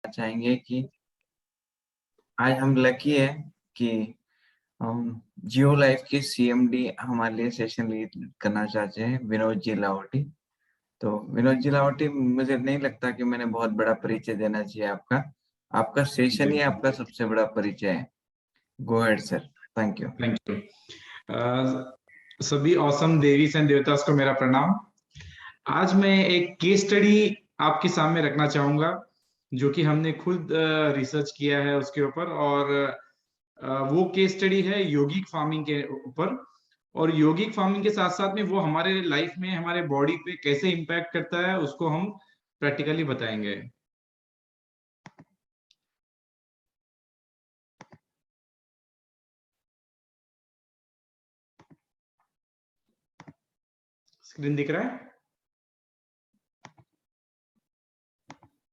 चाहेंगे कि आज हम लकी है कि हम जियो लाइफ के सीएमडी हमारे लिए सेशन लीड करना चाहते हैं विनोद जी लाहौटी। तो विनोद जी लाहौटी, मुझे नहीं लगता कि मैंने बहुत बड़ा परिचय देना चाहिए आपका। आपका सेशन ही बिल्कुल। आपका सबसे बड़ा परिचय है। Go ahead sir. Thank you. Thank you. सभी ऑसम देवीज एंड देवतास को मेरा प्रणाम। आज मैं एक केस स्टडी आपके सामने रखना चाहूंगा, जो कि हमने खुद रिसर्च किया है उसके ऊपर। और वो केस स्टडी है योगिक फार्मिंग के ऊपर। और योगिक फार्मिंग के साथ साथ में वो हमारे लाइफ में, हमारे बॉडी पे कैसे इम्पैक्ट करता है, उसको हम प्रैक्टिकली बताएंगे। स्क्रीन दिख रहा है?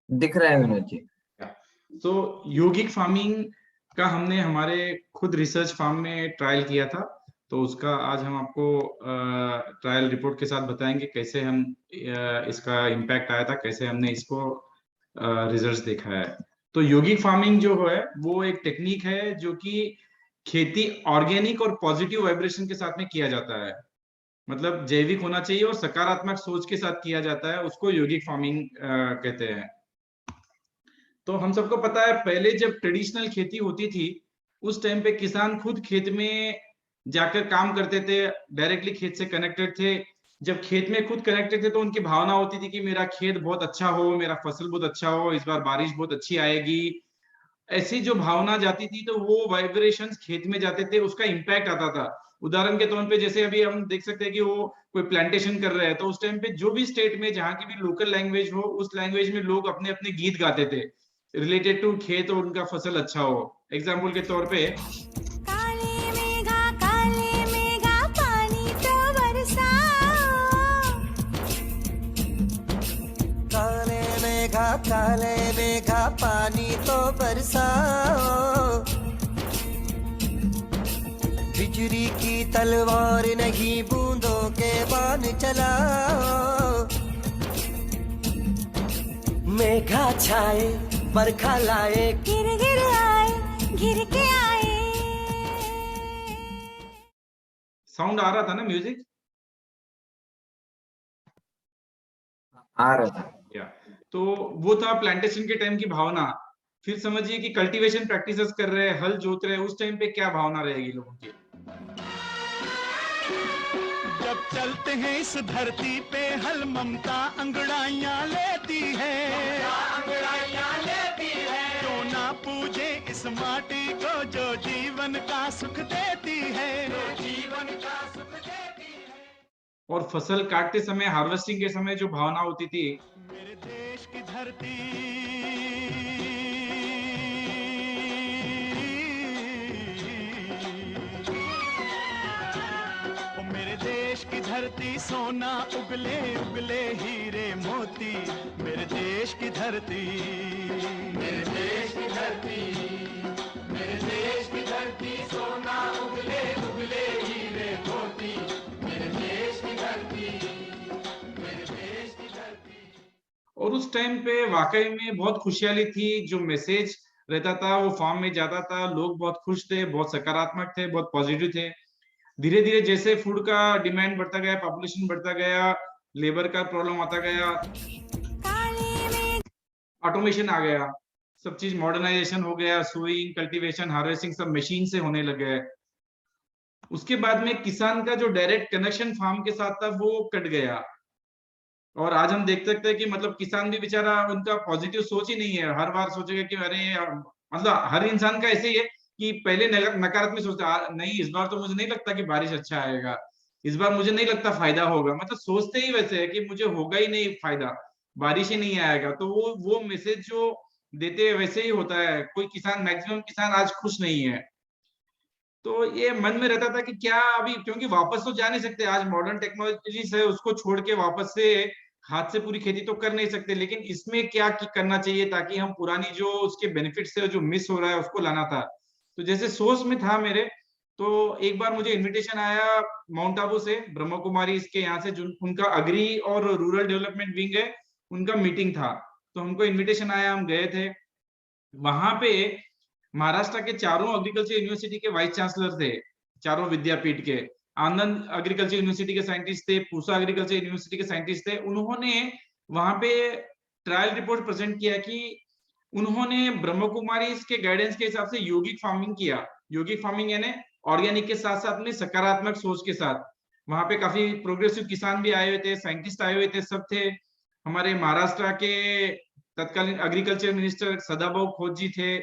दिख रहा है विनोद जी। तो योगिक फार्मिंग का हमने हमारे खुद रिसर्च फार्म में ट्रायल किया था। तो उसका आज हम आपको ट्रायल रिपोर्ट के साथ बताएंगे कैसे हम इसका इम्पैक्ट आया था, कैसे हमने इसको रिजल्ट्स देखा है। तो योगिक फार्मिंग जो है वो एक टेक्निक है जो कि खेती ऑर्गेनिक और पॉजिटिव वाइब्रेशन के साथ में किया जाता है। मतलब जैविक होना चाहिए और सकारात्मक सोच के साथ किया जाता है, उसको योगिक फार्मिंग कहते हैं। तो हम सबको पता है, पहले जब ट्रेडिशनल खेती होती थी उस टाइम पे किसान खुद खेत में जाकर काम करते थे, डायरेक्टली खेत से कनेक्टेड थे। जब खेत में खुद कनेक्टेड थे तो उनकी भावना होती थी कि मेरा खेत बहुत अच्छा हो, मेरा फसल बहुत अच्छा हो, इस बार बारिश बहुत अच्छी आएगी। ऐसी जो भावना जाती थी तो वो वाइब्रेशंस खेत में जाते थे, उसका इम्पैक्ट आता था। उदाहरण के तौर पे जैसे अभी हम देख सकते हैं कि वो कोई प्लांटेशन कर रहे हैं, तो उस टाइम पे जो भी स्टेट में जहां की भी लोकल लैंग्वेज हो, उस लैंग्वेज में लोग अपने अपने गीत गाते थे रिलेटेड टू खेत और उनका फसल अच्छा हो। एग्जाम्पल के तौर पे काले मेघा पानी तो बरसाओ, काले मेघा पानी तो बरसाओ, बिजली की तलवार नहीं बूंदों के बाण चलाओ, मेघा छाए बरखा लाए, गिर गिर आए, गिर के आए। साउंड आ रहा था ना म्यूजिक? आ रहा था। या तो वो था प्लांटेशन के टाइम की भावना। फिर समझिए कि कल्टीवेशन प्रैक्टिसेस कर रहे हैं, हल जोत रहे हैं, उस टाइम पे क्या भावना रहेगी लोगों की। जब चलते हैं इस धरती पे हल, ममता अंगड़ाइयां लेती है, जो ना पूजे इस माटी को, जो जीवन का सुख देती है, और फसल काटते समय, हार्वेस्टिंग के समय जो भावना होती थी, मेरे देश की धरती, ओ मेरे देश की धरती, सोना उगले उगले हीरे मोती, मेरे देश की धरती, मेरे देश की धरती, मेरे देश की धरती, सोना उगले उगले हीरे मोती, मेरे देश की धरती, मेरे देश की धरती। और उस टाइम पे वाकई में बहुत खुशहाली थी। जो मैसेज रहता था वो फार्म में जाता था, लोग बहुत खुश थे, बहुत सकारात्मक थे, बहुत पॉजिटिव थे। धीरे धीरे जैसे फूड का डिमांड बढ़ता गया, पॉपुलेशन बढ़ता गया, लेबर का प्रॉब्लम आता गया, ऑटोमेशन आ गया, सब चीज मॉडर्नाइजेशन हो गया, सोइंग, कल्टीवेशन, हार्वेस्टिंग सब मशीन से होने लगे। उसके बाद में किसान का जो डायरेक्ट कनेक्शन फार्म के साथ था वो कट गया। और आज हम देख सकते हैं कि मतलब किसान भी बेचारा, उनका पॉजिटिव सोच ही नहीं है। हर बार सोचेगा कि अरे मतलब हर इंसान का ऐसे ही है कि पहले नकारात्मक सोचता नहीं, इस बार तो मुझे नहीं लगता कि बारिश अच्छा आएगा, इस बार मुझे नहीं लगता फायदा होगा। मतलब सोचते ही वैसे है कि मुझे होगा ही नहीं फायदा, बारिश ही नहीं आएगा। तो वो मैसेज जो देते हैं वैसे ही होता है। कोई किसान, मैक्सिमम किसान आज खुश नहीं है। तो ये मन में रहता था कि क्या अभी, क्योंकि वापस तो जा नहीं सकते, आज मॉडर्न टेक्नोलॉजी से उसको छोड़ के वापस से हाथ से पूरी खेती तो कर नहीं सकते, लेकिन इसमें क्या करना चाहिए ताकि हम पुरानी जो उसके बेनिफिट्स है, जो मिस हो रहा है, उसको लाना था। तो जैसे सोच में था मेरे, तो एक बार मुझे इनविटेशन आया माउंट आबू से, ब्रह्म कुमारी इसके यहाँ से, जो उनका अग्री और रूरल डेवलपमेंट विंग है, उनका मीटिंग था। तो हमको इनविटेशन आया, हम गए थे। वहां पे महाराष्ट्र के चारों एग्रीकल्चर यूनिवर्सिटी के वाइस चांसलर थे, चारों विद्यापीठ के। आनंद एग्रीकल्चर यूनिवर्सिटी के साइंटिस्ट थे, पूसा एग्रीकल्चर यूनिवर्सिटी के साइंटिस्ट थे। उन्होंने वहां पे ट्रायल रिपोर्ट प्रेजेंट किया कि उन्होंने ब्रह्म कुमारी के गाइडेंस के हिसाब से यौगिक फार्मिंग किया। यौगिक फार्मिंग यानी ऑर्गेनिक के साथ साथ में सकारात्मक सोच के साथ। वहां पे काफी प्रोग्रेसिव किसान भी आए हुए थे, साइंटिस्ट आए हुए थे, सब थे। हमारे महाराष्ट्र के तत्कालीन एग्रीकल्चर मिनिस्टर सदाभाऊ खोत जी थे,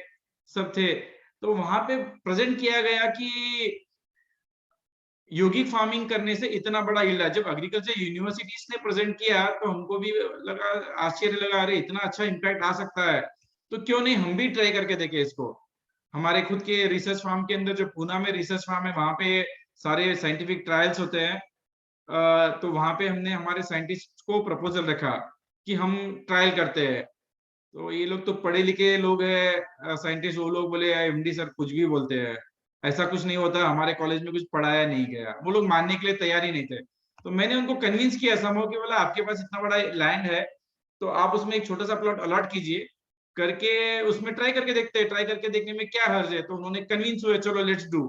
सब थे। तो वहां पे प्रेजेंट किया गया कि यौगिक फार्मिंग करने से इतना बड़ा यील्ड है। जब एग्रीकल्चर यूनिवर्सिटीज ने प्रेजेंट किया तो हमको भी लगा, आश्चर्य लगा, अरे इतना अच्छा इम्पैक्ट आ सकता है, तो क्यों नहीं हम भी ट्राई करके देखें इसको। हमारे खुद के रिसर्च फार्म के अंदर, जो पूना में रिसर्च फार्म है, वहां पे सारे साइंटिफिक ट्रायल्स होते हैं। तो वहां पे हमने हमारे साइंटिस्ट को प्रपोजल रखा कि हम ट्रायल करते हैं। तो ये लोग तो पढ़े लिखे लोग हैं साइंटिस्ट, वो लोग बोले एमडी सर कुछ भी बोलते हैं, ऐसा कुछ नहीं होता, हमारे कॉलेज में कुछ पढ़ाया नहीं गया। वो लोग मानने के लिए तैयार ही नहीं थे। तो मैंने उनको कन्विंस किया समझो कि बोला आपके पास इतना बड़ा लैंड है तो आप उसमें एक छोटा सा प्लॉट अलॉट कीजिए, करके उसमें ट्राई करके देखते हैं, ट्राई करके देखने में क्या हर्ज है। तो उन्होंने कन्विंस हुए, चलो लेट्स डू।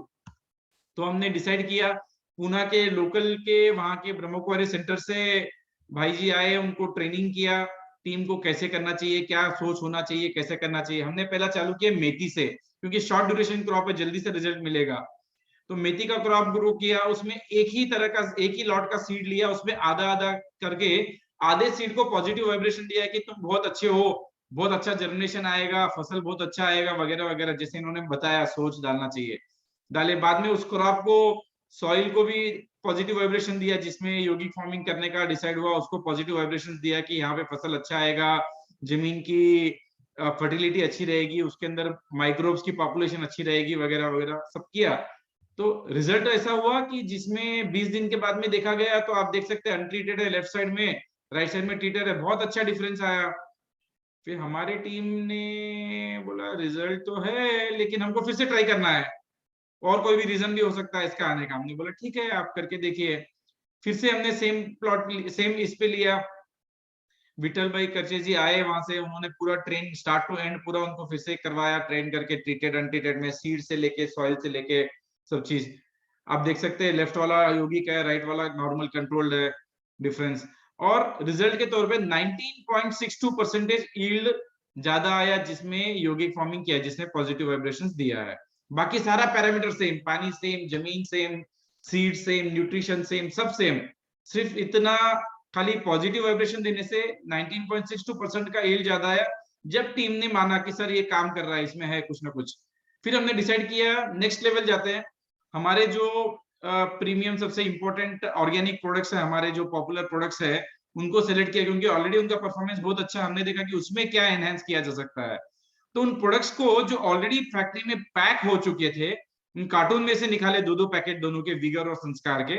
तो हमने डिसाइड किया, पूना के लोकल के वहां के ब्रह्म कुमारी सेंटर से भाई जी आए, उनको ट्रेनिंग किया, टीम को कैसे करना चाहिए, क्या सोच होना चाहिए, कैसे करना चाहिए। हमने पहला चालू किया मेथी से, क्योंकि शॉर्ट ड्यूरेशन क्रॉप है, जल्दी से रिजल्ट मिलेगा। तो मेथी का क्रॉप ग्रो किया, उसमें एक ही तरह का, एक ही लॉट का सीड लिया, उसमें आधा आधा करके आधे सीड को पॉजिटिव वाइब्रेशन दिया कि तुम बहुत अच्छे हो, बहुत अच्छा जर्मिनेशन आएगा, फसल बहुत अच्छा आएगा, वगैरह वगैरह, जैसे इन्होंने बताया सोच डालना चाहिए। डाले बाद में उस क्रॉप को, सॉइल को भी पॉजिटिव वाइब्रेशन दिया, जिसमें यौगिक फार्मिंग करने का डिसाइड हुआ, उसको पॉजिटिव वाइब्रेशन दिया कि यहाँ पे फसल अच्छा आएगा, जमीन की फर्टिलिटी अच्छी रहेगी, उसके अंदर माइक्रोब्स की पॉपुलेशन अच्छी रहेगी, वगैरह वगैरह सब किया। तो रिजल्ट ऐसा हुआ कि जिसमें 20 दिन के बाद में देखा गया, तो आप देख सकते हैं अनट्रीटेड है लेफ्ट साइड में, राइट साइड में ट्रीटेड है, बहुत अच्छा डिफरेंस आया। फिर हमारी टीम ने बोला रिजल्ट तो है लेकिन हमको फिर से ट्राई करना है, और कोई भी रीजन भी हो सकता है इसका आने का। हमने बोला ठीक है आप करके देखिए। फिर से हमने सेम प्लॉट, सेम इस पे लिया। विठल भाई करचे जी आए वहां से, उन्होंने पूरा ट्रेन स्टार्ट टू एंड पूरा उनको फिर से करवाया, ट्रेन करके, ट्रीटेड अनट्रीटेड में, सीड से लेके सॉइल से लेके सब चीज। आप देख सकते हैं लेफ्ट वाला यौगिक है, राइट वाला नॉर्मल कंट्रोल्ड है, डिफरेंस। और रिजल्ट के तौर पे 19.62% यील्ड ज्यादा आया जिसमें यौगिक फार्मिंग किया, जिसने पॉजिटिव वाइब्रेशंस दिया है। बाकी सारा पैरामीटर सेम, पानी सेम, जमीन same, seed same, nutrition same, सब सेम। सिर्फ इतना खाली पॉजिटिव वाइब्रेशन देने से 19.62% का यील्ड ज्यादा आया, जब टीम ने माना कि सर ये काम कर रहा है, इसमें है कुछ ना कुछ। फिर हमने डिसाइड किया नेक्स्ट लेवल जाते हैं। हमारे जो प्रीमियम सबसे इंपॉर्टेंट ऑर्गेनिक प्रोडक्ट्स है, हमारे जो पॉपुलर प्रोडक्ट्स है, उनको सिलेक्ट किया, क्योंकि ऑलरेडी उनका परफॉर्मेंस बहुत अच्छा, हमने देखा कि उसमें क्या एनहांस किया जा सकता है। तो उन प्रोडक्ट्स को जो ऑलरेडी फैक्ट्री में पैक हो चुके थे, उन कार्टून में से निकाले 2-2 पैकेट दोनों के, विगर और संस्कार के,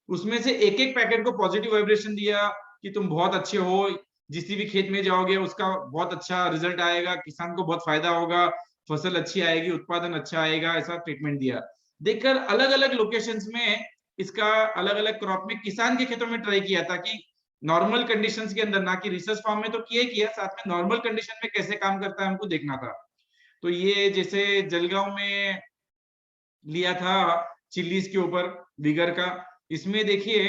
उसमें से एक एक पैकेट को पॉजिटिव वाइब्रेशन दिया कि तुम बहुत अच्छे हो, जिस भी खेत में जाओगे उसका बहुत अच्छा रिजल्ट आएगा, किसान को बहुत फायदा होगा, फसल अच्छी आएगी, उत्पादन अच्छा आएगा, ऐसा ट्रीटमेंट दिया। देखकर अलग अलग लोकेशंस में इसका अलग अलग क्रॉप में किसान के खेतों में ट्राई किया था कि नॉर्मल कंडीशंस के अंदर, ना कि रिसर्च फार्म में तो किया, साथ में नॉर्मल कंडीशन में कैसे काम करता है हमको देखना था। तो ये जैसे जलगांव में लिया था चिल्लीज के ऊपर विगर का, इसमें देखिए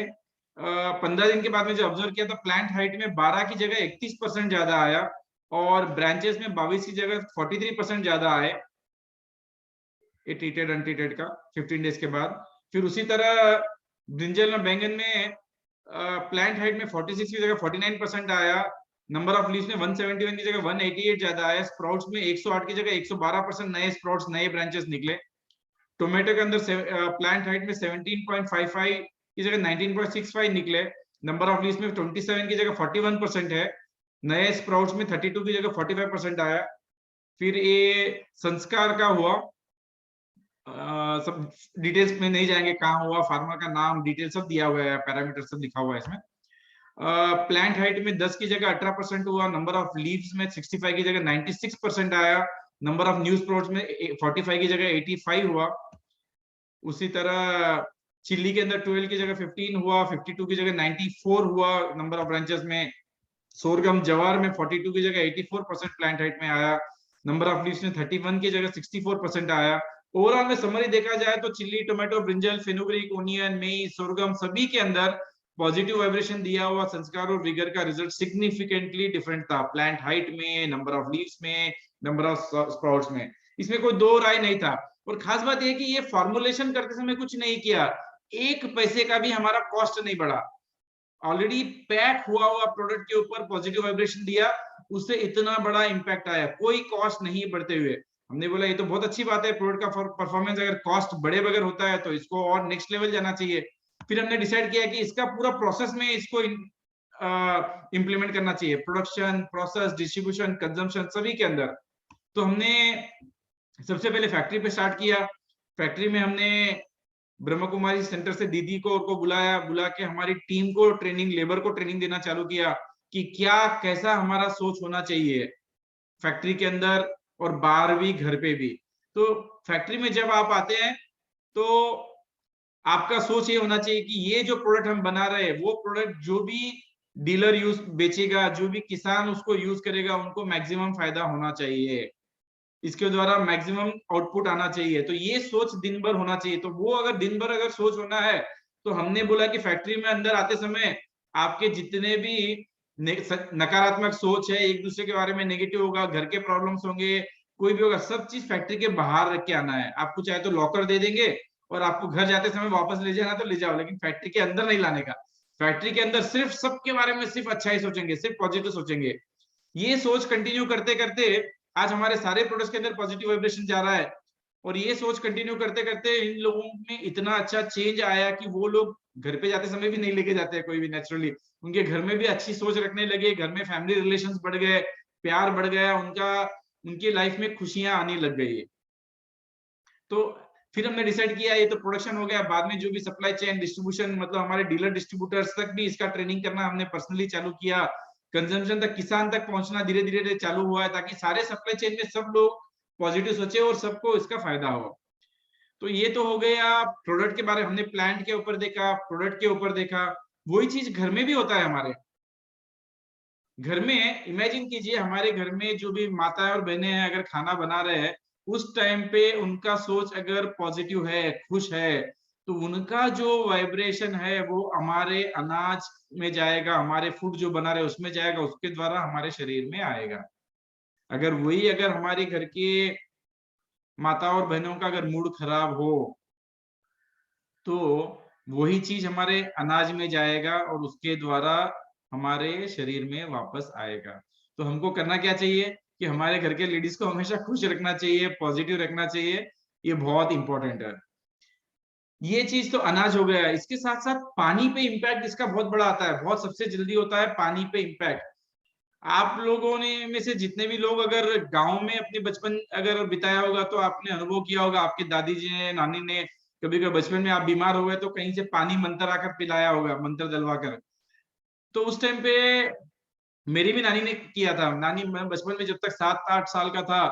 15 दिन के बाद में जो ऑब्जर्व किया था, प्लांट हाइट में 12 की जगह 31% ज्यादा आया, और ब्रांचेस में 22 की जगह 43% ज्यादा आए, ये ट्रीटेड अनट्रीटेड का 15 डेज के बाद। फिर उसी तरह ब्रिंजल में, बैंगन में प्लांट हाइट में 46 की जगह 49% आया, नंबर ऑफ लीव्स में 171 की जगह 188 ज्यादा आया, स्प्राउट्स में 108 की जगह 112% नए स्प्राउट्स, नए ब्रांचेस निकले। टोमेटो के अंदर प्लांट हाइट में 17.55 की जगह 19.65 निकले, नंबर ऑफ लीव्स में 27 की जगह 41% है, नए स्प्राउट्स में 32 की जगह 45% आया। फिर ये संस्कार का हुआ, सब डिटेल्स में नहीं जाएंगे, कहाँ हुआ, फार्मर का नाम, डिटेल सब दिया हुआ है, पैरामीटर सब लिखा हुआ है इसमें। प्लांट हाइट में 10 की जगह 18% हुआ, नंबर ऑफ लीव्स में 65 की जगह 96% आया, नंबर ऑफ न्यू स्प्राउट्स में 45 की जगह 85 हुआ। उसी तरह चिल्ली के अंदर 12 की जगह 15 हुआ, 52 की जगह 94 हुआ नंबर ऑफ ब्रांचेस में। सोरगम जवार में 42 की जगह 84% प्लांट हाइट में आया। नंबर ऑफ लीव्स में 31 की जगह 64% आया। ओवरऑल में समरी देखा जाए तो chilli, tomato, brinjal, fenugreek, onion, maize, sorghum सभी के अंदर पॉजिटिव वाइब्रेशन दिया हुआ संस्कार और विगर का रिजल्ट सिग्निफिकेंटली डिफरेंट था। प्लांट हाइट में, नंबर ऑफ लीव्स में, नंबर ऑफ स्प्राउट्स में, इसमें कोई दो राय नहीं था। और खास बात यह कि ये फॉर्मुलेशन करते समय कुछ नहीं किया, 1 पैसे का भी हमारा कॉस्ट नहीं बढ़ा। ऑलरेडी पैक हुआ प्रोडक्ट के ऊपर पॉजिटिव वाइब्रेशन दिया, उससे इतना बड़ा इंपैक्ट आया, कोई कॉस्ट नहीं बढ़ते हुए। हमने बोला ये तो बहुत अच्छी बात है, प्रोडक्ट का परफॉर्मेंस अगर कॉस्ट बढ़े बगैर होता है तो इसको और नेक्स्ट लेवल जाना चाहिए। फिर हमने डिसाइड किया कि इसका पूरा प्रोसेस में इसको इंप्लीमेंट करना चाहिए, प्रोडक्शन, प्रोसेस, डिस्ट्रीब्यूशन, कंजम्पशन सभी के अंदर। तो हमने सबसे पहले फैक्ट्री पे स्टार्ट किया। फैक्ट्री में हमने ब्रह्म कुमारी सेंटर से दीदी को बुला के हमारी टीम को ट्रेनिंग, लेबर को ट्रेनिंग देना चालू किया कि क्या कैसा हमारा सोच होना चाहिए फैक्ट्री के अंदर और बाहर भी, घर पे भी। तो फैक्ट्री में जब आप आते हैं तो आपका सोच ये होना चाहिए कि ये जो प्रोडक्ट हम बना रहे हैं वो प्रोडक्ट जो भी डीलर यूज बेचेगा, जो भी किसान उसको यूज करेगा, उनको मैक्सिमम फायदा होना चाहिए, इसके द्वारा मैक्सिमम आउटपुट आना चाहिए। तो ये सोच दिन भर होना चाहिए। तो वो अगर दिन भर अगर सोच होना है तो हमने बोला कि फैक्ट्री में अंदर आते समय आपके जितने भी नकारात्मक सोच है, एक दूसरे के बारे में नेगेटिव होगा, घर के प्रॉब्लम्स होंगे, कोई भी होगा, सब चीज फैक्ट्री के बाहर रख के आना है। आपको चाहे तो लॉकर दे देंगे और आपको घर जाते समय वापस ले जाना तो ले जाओ, लेकिन फैक्ट्री के अंदर नहीं लाने का। फैक्ट्री के अंदर सिर्फ सबके बारे में सिर्फ अच्छा ही सोचेंगे, सिर्फ पॉजिटिव सोचेंगे। ये सोच कंटिन्यू करते करते आज हमारे सारे प्रोडक्ट्स के अंदर पॉजिटिव वाइब्रेशन जा रहा है। और ये सोच कंटिन्यू करते करते इन लोगों में इतना अच्छा चेंज आया कि वो लोग घर पे जाते समय भी नहीं लेके जाते हैं कोई भी, नेचुरली उनके घर में भी अच्छी सोच रखने लगे, घर में फैमिली रिलेशंस बढ़ गए, प्यार बढ़ गया उनका, उनकी लाइफ में खुशियां आने लग गई। तो फिर हमने डिसाइड किया ये तो प्रोडक्शन हो गया, बाद में जो भी सप्लाई चेन, डिस्ट्रीब्यूशन, मतलब हमारे डीलर डिस्ट्रीब्यूटर्स तक भी इसका ट्रेनिंग करना हमने पर्सनली चालू किया। कंजम्पशन तक, किसान तक पहुंचना धीरे धीरे चालू हुआ है, ताकि सारे सप्लाई चेन में सब लोग पॉजिटिव सोचे और सबको इसका फायदा हो। तो ये तो हो गया प्रोडक्ट के बारे में, हमने प्लांट के ऊपर देखा, प्रोडक्ट के ऊपर देखा। वही चीज घर में भी होता है। हमारे घर में इमेजिन कीजिए, हमारे घर में जो भी माताएं और बहनें हैं अगर खाना बना रहे हैं, उस टाइम पे उनका सोच अगर पॉजिटिव है, खुश है, तो उनका जो वाइब्रेशन है वो हमारे अनाज में जाएगा, हमारे फूड जो बना रहे उसमें जाएगा, उसके द्वारा हमारे शरीर में आएगा। अगर हमारे घर के माता और बहनों का अगर मूड खराब हो तो वही चीज हमारे अनाज में जाएगा और उसके द्वारा हमारे शरीर में वापस आएगा। तो हमको करना क्या चाहिए कि हमारे घर के लेडीज को हमेशा खुश रखना चाहिए, पॉजिटिव रखना चाहिए, ये बहुत इंपॉर्टेंट है। ये चीज तो अनाज हो गया। इसके साथ साथ पानी पे इम्पैक्ट इसका बहुत बड़ा आता है, बहुत सबसे जल्दी होता है पानी पे इम्पैक्ट। आप लोगों ने में से जितने भी लोग अगर गांव में अपने बचपन अगर बिताया होगा तो आपने अनुभव किया होगा, आपके दादी जी ने, नानी ने, कभी कभी बचपन में आप बीमार हो गए तो कहीं से पानी मंतर आकर पिलाया होगा, मंत्र दलवा कर। तो उस टाइम पे मेरी भी नानी ने किया था। नानी, मैं बचपन में जब तक 7-8 साल का था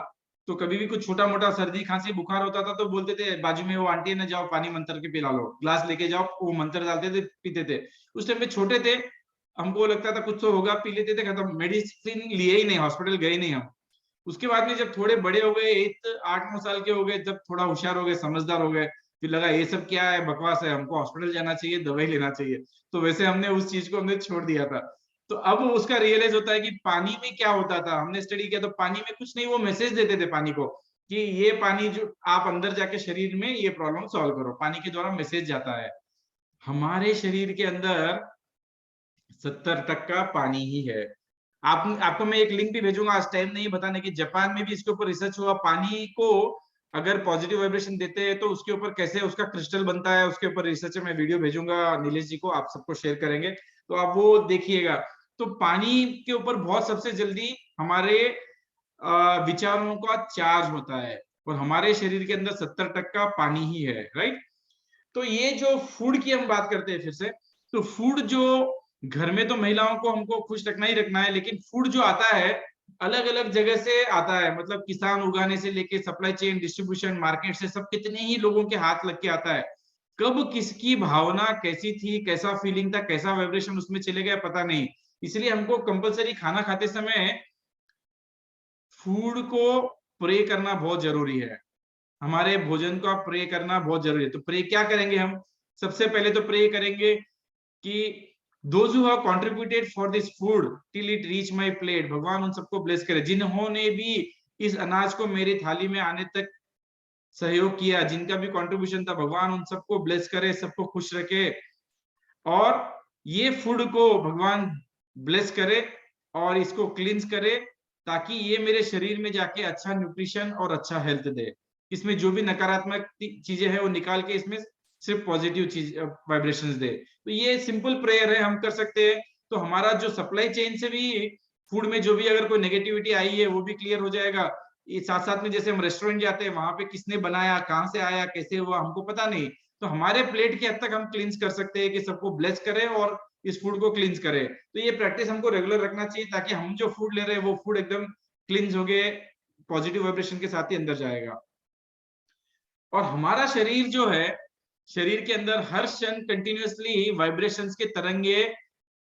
तो कभी भी कुछ छोटा मोटा सर्दी खांसी बुखार होता था तो बोलते थे बाजू में वो आंटी है ना, जाओ पानी मंतर के पिला लो, ग्लास लेके जाओ, वो मंत्र डालते थे, पीते थे। उस टाइम पे छोटे थे, हमको लगता था कुछ तो होगा, पी लेते थे, खत्म, मेडिसिन लिए ही नहीं, हॉस्पिटल गए नहीं हम। उसके बाद में जब थोड़े बड़े हो गए, 8-9 साल के हो गए, जब थोड़ा होशियार हो गए, समझदार हो गए, फिर लगा ये सब क्या है, बकवास है, हमको हॉस्पिटल जाना चाहिए, दवाई लेना चाहिए। तो वैसे हमने उस चीज को हमने छोड़ दिया था। तो अब उसका रियलाइज होता है कि पानी में क्या होता था। हमने स्टडी किया तो पानी में कुछ नहीं, वो मैसेज देते थे पानी को कि ये पानी जो आप अंदर जाके शरीर में ये प्रॉब्लम सॉल्व करो, पानी के द्वारा मैसेज जाता है। हमारे शरीर के अंदर 70% पानी ही है। आपको मैं एक लिंक भी भेजूंगा, आज टाइम नहीं बताने की। जापान में भी इसके ऊपर रिसर्च हुआ, पानी को अगर पॉजिटिव वाइब्रेशन देते हैं तो उसके ऊपर कैसे उसका क्रिस्टल बनता है, उसके ऊपर रिसर्च में वीडियो भेजूंगा नीलेश जी को, आप सबको शेयर करेंगे तो आप वो देखिएगा। तो पानी के ऊपर बहुत सबसे जल्दी हमारे विचारों का चार्ज होता है और हमारे शरीर के अंदर 70% पानी ही है, राइट। तो ये जो फूड की हम बात करते हैं फिर से, तो फूड जो घर में तो महिलाओं को हमको खुश रखना ही रखना है, लेकिन फूड जो आता है अलग अलग जगह से आता है, मतलब किसान उगाने से लेके सप्लाई चेन, डिस्ट्रीब्यूशन, मार्केट से, सब कितने ही लोगों के हाथ लग के आता है। कब किसकी भावना कैसी थी, कैसा फीलिंग था, कैसा वाइब्रेशन उसमें चले गया पता नहीं। इसलिए हमको कंपलसरी खाना खाते समय फूड को प्रे करना बहुत जरूरी है, हमारे भोजन को आप प्रे करना बहुत जरूरी है। तो प्रे क्या करेंगे हम? सबसे पहले तो प्रे करेंगे कि those who have contributed for this food till it reach my plate, भगवान उन सबको ब्लेस करे, जिन्होंने भी इस अनाज को मेरी थाली में आने तक सहयोग किया, जिनका भी कंट्रीब्यूशन था, भगवान उन सबको ब्लेस करे, सबको खुश रखे, और ये फूड को भगवान ब्लेस करे और इसको क्लींस करे, ताकि ये मेरे शरीर में जाके अच्छा न्यूट्रिशन और अच्छा हेल्थ दे। इसमें जो भी नकारात्मक चीजें हैं वो निकाल के इसमें सिर्फ पॉजिटिव चीज वाइब्रेशंस दे। तो ये सिंपल प्रेयर है, हम कर सकते हैं। तो हमारा जो सप्लाई चेन से भी फूड में जो भी अगर कोई नेगेटिविटी आई है वो भी क्लियर हो जाएगा। ये साथ साथ में जैसे हम रेस्टोरेंट जाते हैं, वहां पे किसने बनाया, कहाँ से आया, कैसे हुआ, हमको पता नहीं, तो हमारे प्लेट की हद तक हम क्लींस कर सकते हैं कि सबको ब्लेस करें और इस फूड को क्लींस करें। तो ये प्रैक्टिस हमको रेगुलर रखना चाहिए, ताकि हम जो फूड ले रहे हैं वो फूड एकदम क्लींस हो गए, पॉजिटिव वाइब्रेशन के साथ ही अंदर जाएगा। और हमारा शरीर जो है, शरीर के अंदर हर क्षण कंटिन्यूअसली वाइब्रेशंस के तरंगे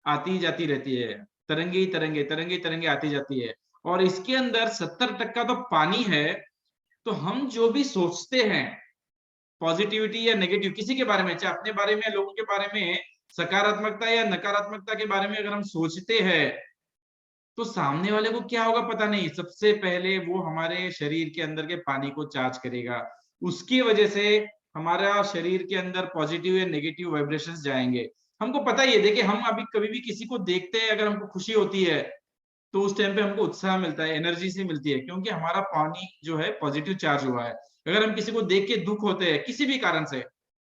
आती जाती रहती है, तरंगे तरंगे तरंगे तरंगे आती जाती है, और इसके अंदर 70% तो पानी है। तो हम जो भी सोचते हैं पॉजिटिविटी या नेगेटिव किसी के बारे में, चाहे अपने बारे में, लोगों के बारे में, सकारात्मकता या नकारात्मकता के बारे में अगर हम सोचते हैं, तो सामने वाले को क्या होगा पता नहीं, सबसे पहले वो हमारे शरीर के अंदर के पानी को चार्ज करेगा, उसकी वजह से हमारा शरीर के अंदर पॉजिटिव या नेगेटिव वाइब्रेशंस जाएंगे। हमको पता ही है, देखिए हम अभी कभी भी किसी को देखते हैं, अगर हमको खुशी होती है तो उस टाइम पे हमको उत्साह मिलता है, एनर्जी सी मिलती है, क्योंकि हमारा पानी जो है पॉजिटिव चार्ज हुआ है। अगर हम किसी को देख के दुख होते हैं किसी भी कारण से,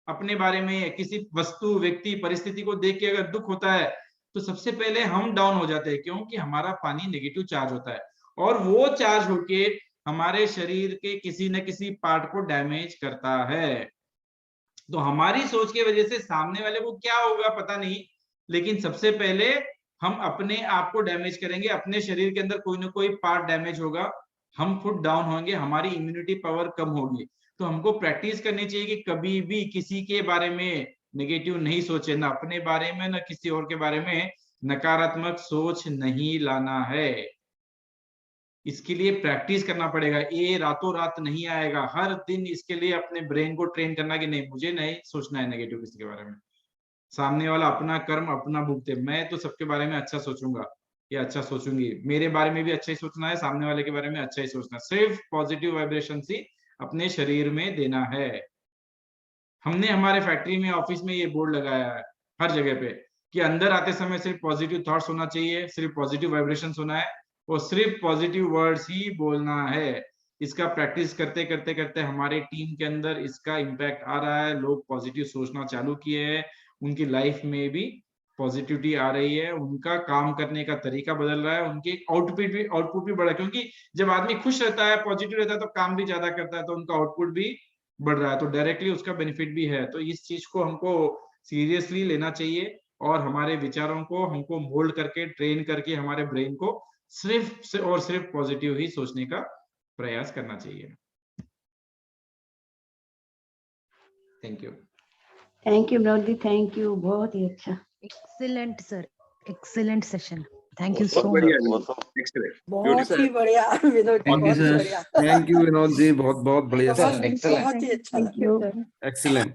अपने बारे में, किसी वस्तु, व्यक्ति, परिस्थिति को देख के अगर दुख होता है, तो सबसे पहले हम डाउन हो जाते हैं, क्योंकि हमारा पानी नेगेटिव चार्ज होता है, और वो चार्ज होके हमारे शरीर के किसी न किसी पार्ट को डैमेज करता है। तो हमारी सोच की वजह से सामने वाले को क्या होगा पता नहीं, लेकिन सबसे पहले हम अपने आप को डैमेज करेंगे, अपने शरीर के अंदर कोई ना कोई पार्ट डैमेज होगा, हम खुद डाउन होंगे, हमारी इम्यूनिटी पावर कम होगी। तो हमको प्रैक्टिस करनी चाहिए कि कभी भी किसी के बारे में नेगेटिव नहीं सोचे, ना अपने बारे में ना किसी और के बारे में नकारात्मक सोच नहीं लाना है। इसके लिए प्रैक्टिस करना पड़ेगा, ये रातों रात नहीं आएगा। हर दिन इसके लिए अपने ब्रेन को ट्रेन करना कि नहीं, मुझे नहीं सोचना है नेगेटिव किसी के बारे में। सामने वाला अपना कर्म अपना भुगते, मैं तो सबके बारे में अच्छा सोचूंगा या अच्छा सोचूंगी, मेरे बारे में भी अच्छा ही सोचना है, सामने वाले के बारे में अच्छा ही सोचना है। सिर्फ पॉजिटिव वाइब्रेशन ही अपने शरीर में देना है। हमने हमारे फैक्ट्री में, ऑफिस में ये बोर्ड लगाया है हर जगह पे कि अंदर आते समय सिर्फ पॉजिटिव थॉट्स होना चाहिए, सिर्फ पॉजिटिव वाइब्रेशन होना है और सिर्फ पॉजिटिव वर्ड्स ही बोलना है। इसका प्रैक्टिस करते करते करते हमारे टीम के अंदर इसका इम्पैक्ट आ रहा है, लोग पॉजिटिव सोचना चालू किए हैं, उनकी लाइफ में भी पॉजिटिविटी आ रही है, उनका काम करने का तरीका बदल रहा है, उनके आउटपुट भी बढ़ा, क्योंकि जब आदमी खुश रहता है, पॉजिटिव रहता है, तो काम भी ज्यादा करता है, तो उनका आउटपुट भी बढ़ रहा है, तो डायरेक्टली उसका बेनिफिट भी है। तो इस चीज को हमको सीरियसली लेना चाहिए और हमारे विचारों को हमको मोल्ड करके, ट्रेन करके हमारे ब्रेन को सिर्फ और सिर्फ पॉजिटिव ही सोचने का प्रयास करना चाहिए। Thank you. Thank you Vinod ji, thank you, बहुत ही अच्छा। Excellent sir, excellent session, thank you बहुत सो बढ़िया मच। जी, excellent, बहुत beautiful. ही बढ़िया विनोद जी, Thank you, बहुत ही sir. बढ़िया, थैंक यू विनोद जी, बहुत बहुत बढ़िया बहुत सर, बहुत ही अच्छा thank you sir, excellent,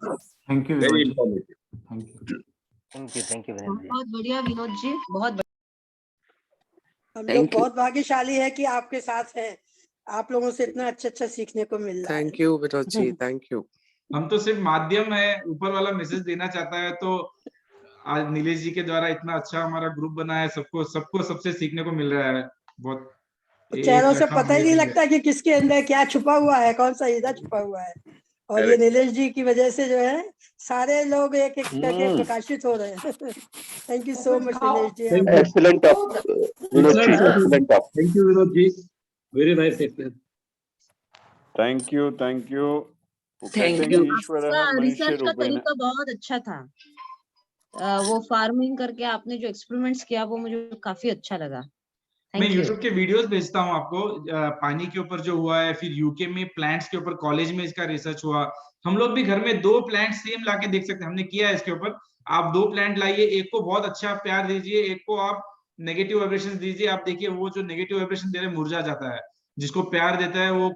thank you Very Vinod ji, informative. Thank you. Thank you Vinod ji. बहुत बढ़िया विनोद जी, बहुत हम लोग बहुत भाग्यशाली है कि आपके साथ हैं, आप लोगों से इतना अच्छा अच्छा सीखने को मिल रहा है। Thank you Vinod ji, thank you. हम तो सिर्फ माध्यम है, ऊपर वाला मैसेज देना चाहता है। तो आज नीलेश जी के द्वारा इतना अच्छा हमारा ग्रुप बना है, सबको सबसे सीखने को मिल रहा है। बहुत चेहरों से पता ही नहीं लगता कि किसके अंदर क्या छुपा हुआ है, कौन सा हीरा छुपा हुआ है। और ये नीलेश जी की वजह से जो है सारे लोग एक एक करके प्रकाशित हो रहे हैं। Thank you so much Nilesh ji. Excellent talk, Vinod ji, excellent talk. Thank you, Vinod ji. Very nice experience. Thank you, thank you. Thank you. Research का तरीका बहुत अच्छा था। वो फार्मिंग करके आपने जो एक्सपेरिमेंट्स किया वो मुझे काफी अच्छा लगा। मैं YouTube के वीडियोस भेजता हूँ आपको, पानी के ऊपर जो हुआ है, फिर यूके में प्लांट्स के ऊपर, कॉलेज में इसका रिसर्च हुआ। हम लोग भी घर में 2 प्लांट सेम लाके देख सकते हैं, हमने किया है इसके ऊपर। आप 2 प्लांट लाइए, एक को बहुत अच्छा प्यार दीजिए, एक को आप नेगेटिव वाइब्रेशन दीजिए, आप देखिए वो जो नेगेटिव वाइब्रेशन दे रहे मुरझा जाता है। जिसको प्यार देता है वो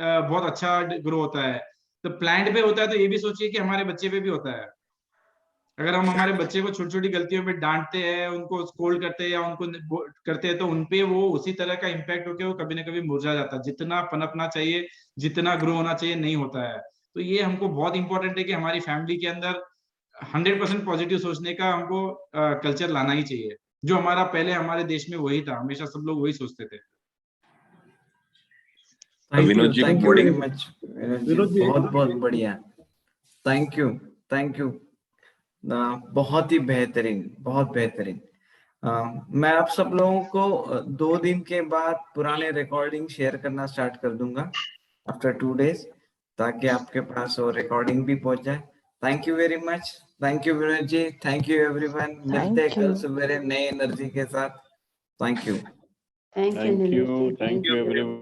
बहुत अच्छा ग्रो होता है। तो प्लांट पे होता है, तो ये भी सोचिए कि हमारे बच्चे पे भी होता है। अगर हम हमारे बच्चे को छोटी छोटी गलतियों पे डांटते हैं, उनको स्कोल्ड करते हैं या उनको करते हैं, तो उनपे वो उसी तरह का इम्पैक्ट होकर वो कभी ना कभी मुरझा जाता है। जितना पनपना चाहिए, जितना ग्रो होना चाहिए, नहीं होता है। तो ये हमको बहुत इंपॉर्टेंट है कि हमारी फैमिली के अंदर 100% पॉजिटिव सोचने का हमको कल्चर लाना ही चाहिए, जो हमारा पहले हमारे देश में वही था, हमेशा सब लोग वही सोचते थे। Vinod ji, thank you recording? Very much Vinod ji, बहुत बहुत बढ़िया, थैंक यू। बहुत ही बेहतरीन, बहुत बेहतरीन। मैं आप सब लोगों को 2 दिन के बाद पुराने रिकॉर्डिंग शेयर करना स्टार्ट कर दूंगा आफ्टर 2 days, ताकि आपके पास वो रिकॉर्डिंग भी पहुंच जाए। Thank you very much, thank you Vinod ji, thank you everyone. मिलते हैं कल सवेरे नई एनर्जी के साथ। Thank you. Thank you, Thank Nilesh you, ji. thank you everyone.